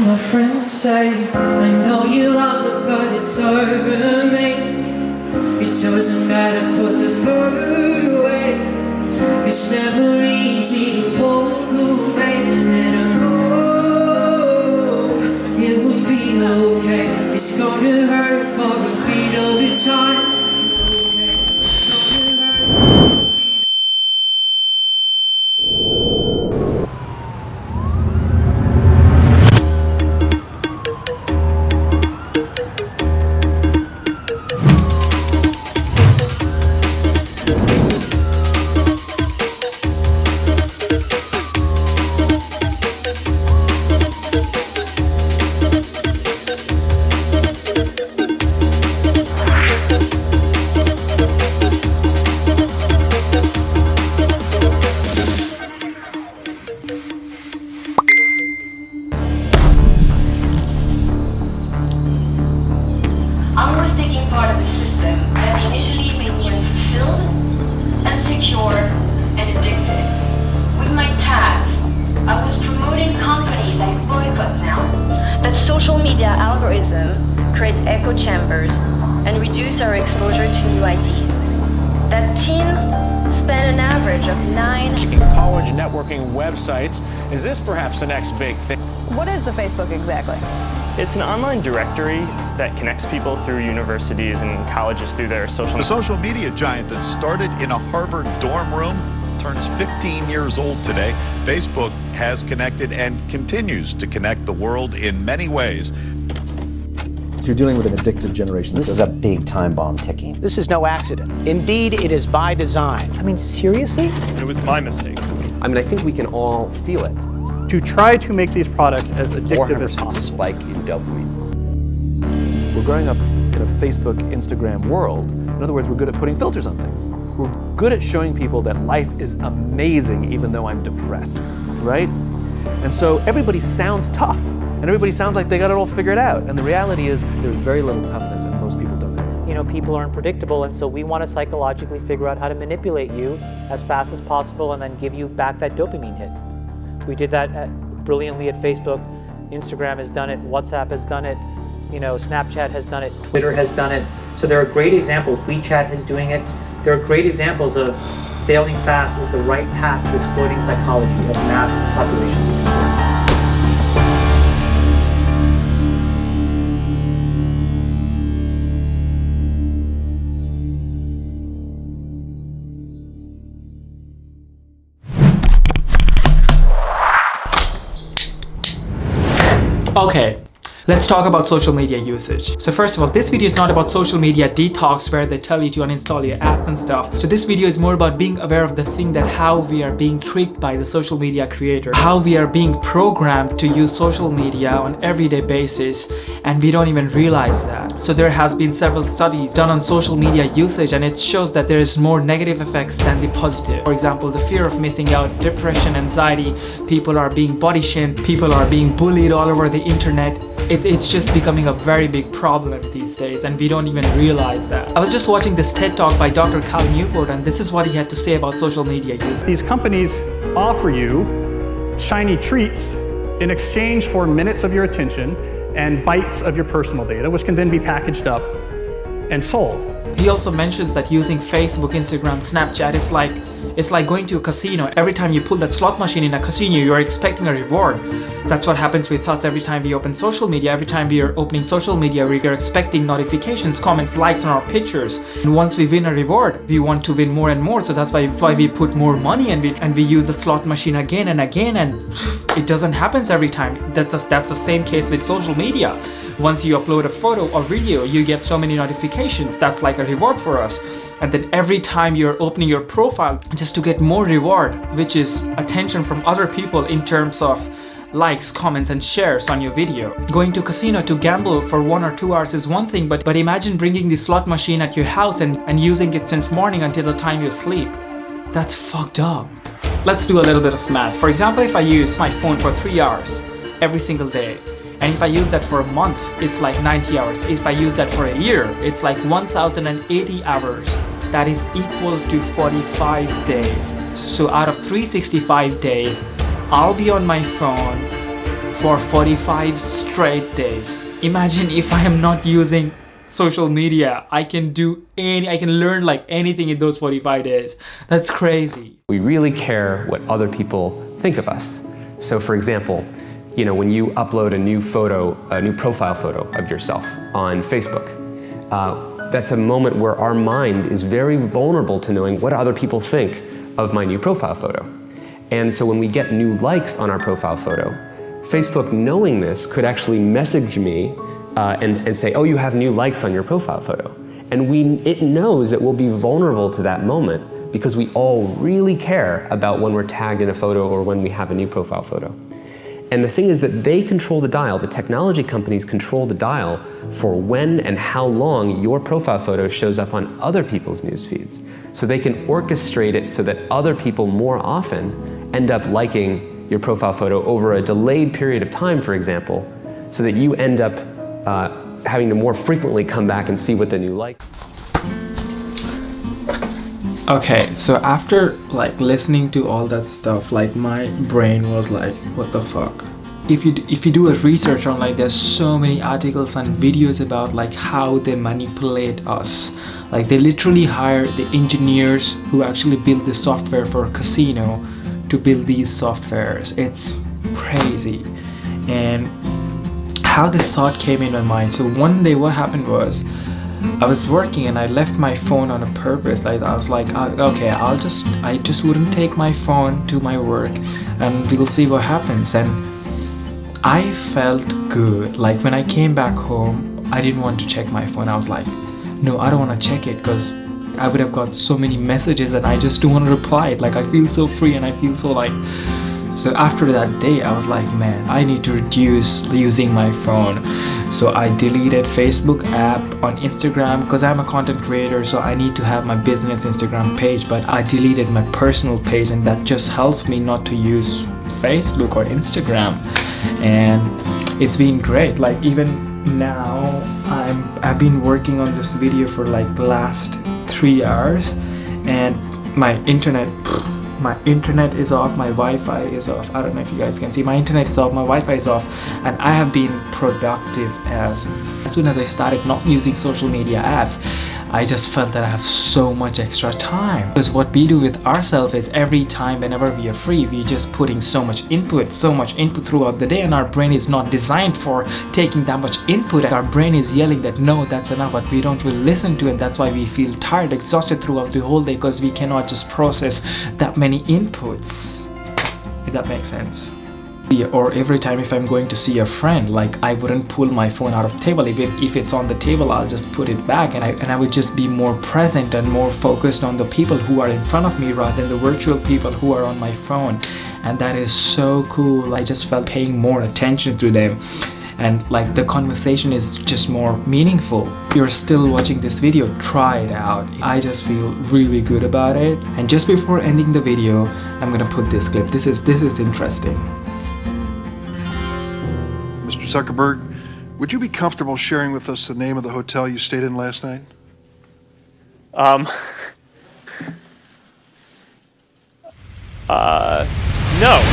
My friends say, I know you love it, but it's over me. It doesn't matter, put the food away. It's never easy to walk away. Let her go, it will be okay. It's gonna hurt for a beat of your time. I was taking part of a system that initially made me unfulfilled, insecure, and addicted. With my tag, I was promoting companies I boycott now. That social media algorithm create echo chambers and reduce our exposure to new ideas. That teens spend an average of 9 college networking websites. Is this perhaps the next big thing? What is the Facebook exactly? It's an online directory that connects people through universities and colleges through their social. The social media giant that started in a Harvard dorm room turns 15 years old today. Facebook has connected and continues to connect the world in many ways. So you're dealing with an addicted generation. This is a big time bomb ticking. This is no accident. Indeed, it is by design. I mean, seriously? It was my mistake. I mean, I think we can all feel it. To try to make these products as addictive as possible. Spike in dopamine. We're growing up in a Facebook, Instagram world. In other words, we're good at putting filters on things. We're good at showing people that life is amazing even though I'm depressed, right? And so everybody sounds tough, and everybody sounds like they got it all figured out. And the reality is there's very little toughness, and most people don't. You know, people are unpredictable, and so we want to psychologically figure out how to manipulate you as fast as possible and then give you back that dopamine hit. We did that brilliantly at Facebook. Instagram has done it, WhatsApp has done it, you know, Snapchat has done it, Twitter has done it. So there are great examples. WeChat is doing it. There are great examples of failing fast is the right path to exploiting psychology of mass populations of people. Okay, let's talk about social media usage. So first of all, this video is not about social media detox where they tell you to uninstall your apps and stuff. So this video is more about being aware of the thing that how we are being tricked by the social media creator, how we are being programmed to use social media on everyday basis and we don't even realize that. So there has been several studies done on social media usage and it shows that there is more negative effects than the positive. For example, the fear of missing out, depression, anxiety, people are being body shamed, people are being bullied all over the internet. It's just becoming a very big problem these days and we don't even realize that. I was just watching this TED Talk by Dr. Cal Newport and this is what he had to say about social media use. These companies offer you shiny treats in exchange for minutes of your attention and bytes of your personal data, which can then be packaged up and sold. He also mentions that using Facebook, Instagram, Snapchat, it's like going to a casino. Every time you pull that slot machine in a casino, you're expecting a reward. That's what happens with us every time we open social media. Every time we are opening social media, we are expecting notifications, comments, likes on our pictures. And once we win a reward, we want to win more and more. So that's why we put more money and we use the slot machine again and again. And it doesn't happen every time. That's the same case with social media. Once you upload a photo or video, you get so many notifications. That's like a reward for us. And then every time you're opening your profile just to get more reward, which is attention from other people in terms of likes, comments, and shares on your video. Going to casino to gamble for 1 or 2 hours is one thing, but imagine bringing the slot machine at your house and using it since morning until the time you sleep. That's fucked up. Let's do a little bit of math. For example, if I use my phone for 3 hours every single day, and if I use that for a month, it's like 90 hours. If I use that for a year, it's like 1,080 hours. That is equal to 45 days. So out of 365 days, I'll be on my phone for 45 straight days. Imagine if I am not using social media. I can learn like anything in those 45 days. That's crazy. We really care what other people think of us. So for example, you know, when you upload a new photo, a new profile photo of yourself on Facebook, that's a moment where our mind is very vulnerable to knowing what other people think of my new profile photo. And so when we get new likes on our profile photo, Facebook, knowing this, could actually message me and say, oh, you have new likes on your profile photo. And it knows that we'll be vulnerable to that moment because we all really care about when we're tagged in a photo or when we have a new profile photo. And the thing is that they control the dial, the technology companies control the dial for when and how long your profile photo shows up on other people's news feeds. So they can orchestrate it so that other people more often end up liking your profile photo over a delayed period of time, for example, so that you end up having to more frequently come back and see what the new like. Okay, so after like listening to all that stuff, like my brain was like, what the fuck? If you do a research on, like, there's so many articles and videos about like how they manipulate us. Like they literally hire the engineers who actually build the software for a casino to build these softwares. It's crazy. And how this thought came in my mind. So one day what happened was, I was working and I left my phone on a purpose. Like I was like, okay, I just wouldn't take my phone to my work and we'll see what happens. And I felt good. Like when I came back home, I didn't want to check my phone. I was like, no, I don't want to check it because I would have got so many messages and I just don't want to reply it. Like I feel so free and I feel so like. So after that day, I was like, man, I need to reduce using my phone. So I deleted Facebook app on Instagram because I'm a content creator, so I need to have my business Instagram page, but I deleted my personal page, and that just helps me not to use Facebook or Instagram. And it's been great. Like even now I've been working on this video for like the last 3 hours, and my internet is off, my Wi-Fi is off. I don't know if you guys can see, my internet is off, my Wi-Fi is off, and I have been productive as soon as I started not using social media apps. I just felt that I have so much extra time. Because what we do with ourselves is every time whenever we are free, we're just putting so much input throughout the day, and our brain is not designed for taking that much input. Our brain is yelling that no, that's enough, but we don't really listen to it. That's why we feel tired, exhausted throughout the whole day, because we cannot just process that many inputs. If that makes sense. Or every time if I'm going to see a friend, like I wouldn't pull my phone out of the table. If it's on the table, I'll just put it back, and I would just be more present and more focused on the people who are in front of me rather than the virtual people who are on my phone. And that is so cool. I just felt paying more attention to them, and like the conversation is just more meaningful. If you're still watching this video, try it out. I just feel really good about it. And just before ending the video, I'm gonna put this clip. This is interesting. Mr. Zuckerberg, would you be comfortable sharing with us the name of the hotel you stayed in last night? No.